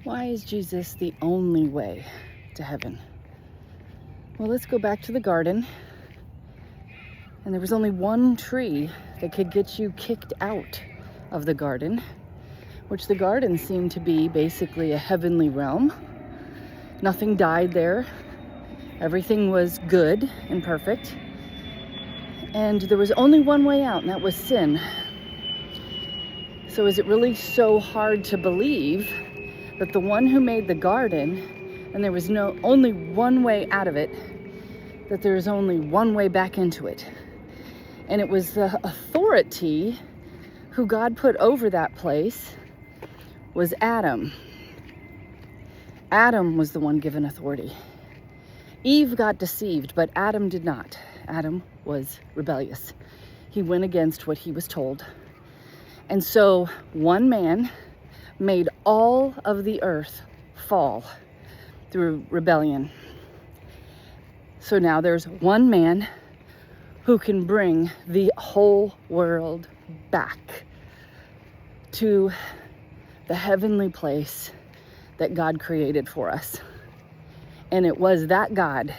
Why is Jesus the only way to heaven? Well, let's go back to the garden. And there was only one tree that could get you kicked out of the garden, which the garden seemed to be basically a heavenly realm. Nothing died there. Everything was good and perfect. And there was only one way out, and that was sin. So is it really so hard to believe that the one who made the garden, and there was only one way out of it, that there is only one way back into it? And it was the authority who God put over that place was Adam. Adam was the one given authority. Eve got deceived, but Adam did not. Adam was rebellious. He went against what he was told. And so one man made all of the earth fall through rebellion. So now there's one man who can bring the whole world back to the heavenly place that God created for us. And it was that God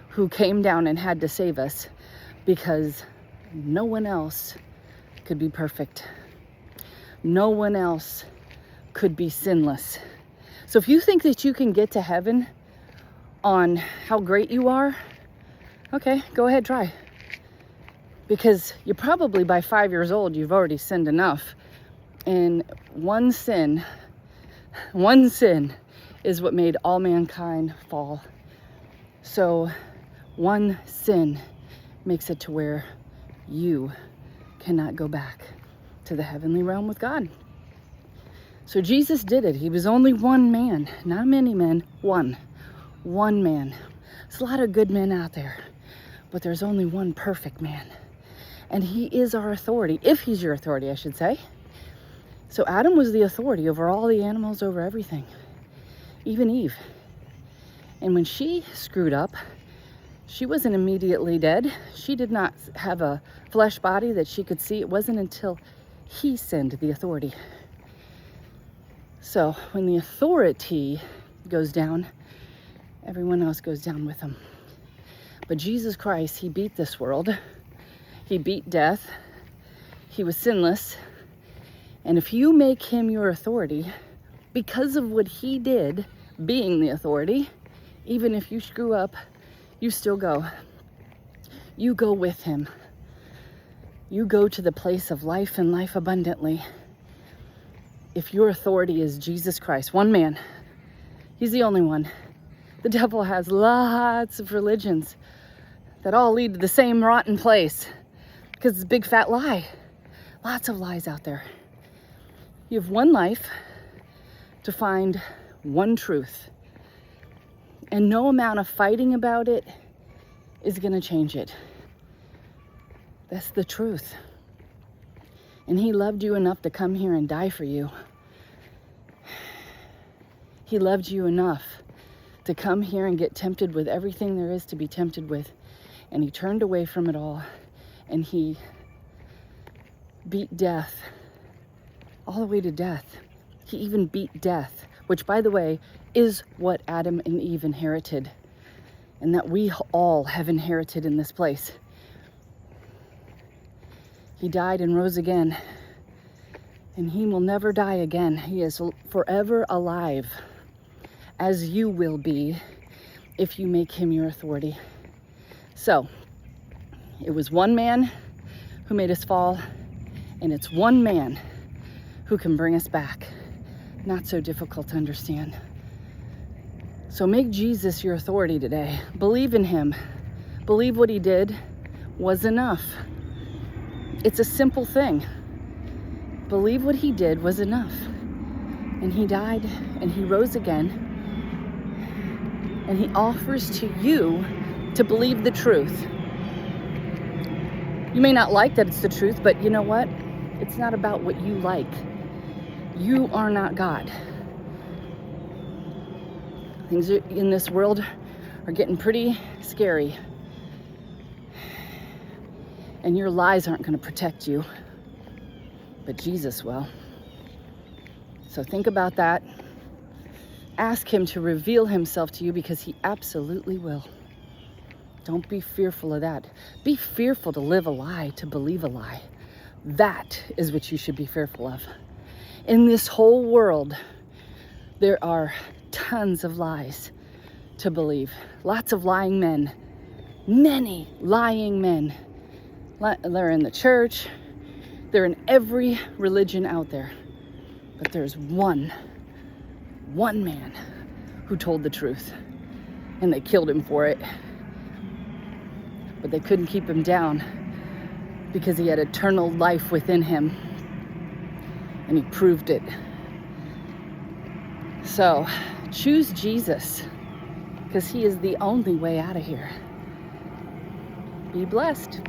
who came down and had to save us, because no one else could be perfect. No one else could be sinless. So if you think that you can get to heaven on how great you are, okay, go ahead, try. Because you're probably by 5 years old, you've already sinned enough. And one sin is what made all mankind fall. So one sin makes it to where you cannot go back to the heavenly realm with God. So Jesus did it. He was only one man, not many men, one man. There's a lot of good men out there, but there's only one perfect man. And he is our authority, if he's your authority, I should say. So Adam was the authority over all the animals, over everything, even Eve. And when she screwed up, she wasn't immediately dead. She did not have a flesh body that she could see. It wasn't until he sinned, the authority. So when the authority goes down, everyone else goes down with him. But Jesus Christ, he beat this world. He beat death. He was sinless. And if you make him your authority, because of what he did, being the authority, even if you screw up, you still go. You go with him. You go to the place of life and life abundantly. If your authority is Jesus Christ, one man, he's the only one. The devil has lots of religions that all lead to the same rotten place, because it's a big fat lie. Lots of lies out there. You have one life to find one truth. And no amount of fighting about it is going to change it. That's the truth. And he loved you enough to come here and die for you. He loved you enough to come here and get tempted with everything there is to be tempted with. And he turned away from it all. And he beat death all the way to death. He even beat death, which, by the way, is what Adam and Eve inherited, and that we all have inherited in this place. He died and rose again, and he will never die again. He is forever alive, as you will be if you make him your authority. So, it was one man who made us fall, and it's one man who can bring us back. Not so difficult to understand. So make Jesus your authority today. Believe in him. Believe what he did was enough. It's a simple thing. Believe what he did was enough. And he died and he rose again. And he offers to you to believe the truth. You may not like that it's the truth, but you know what? It's not about what you like. You are not God. Things in this world are getting pretty scary. And your lies aren't going to protect you, but Jesus will. So think about that. Ask him to reveal himself to you, because he absolutely will. Don't be fearful of that. Be fearful to live a lie, to believe a lie. That is what you should be fearful of. In this whole world, there are tons of lies to believe. Lots of lying men. Many lying men. They're in the church. They're in every religion out there. But there's one man who told the truth. And they killed him for it. But they couldn't keep him down because he had eternal life within him. And he proved it. So choose Jesus, because he is the only way out of here. Be blessed.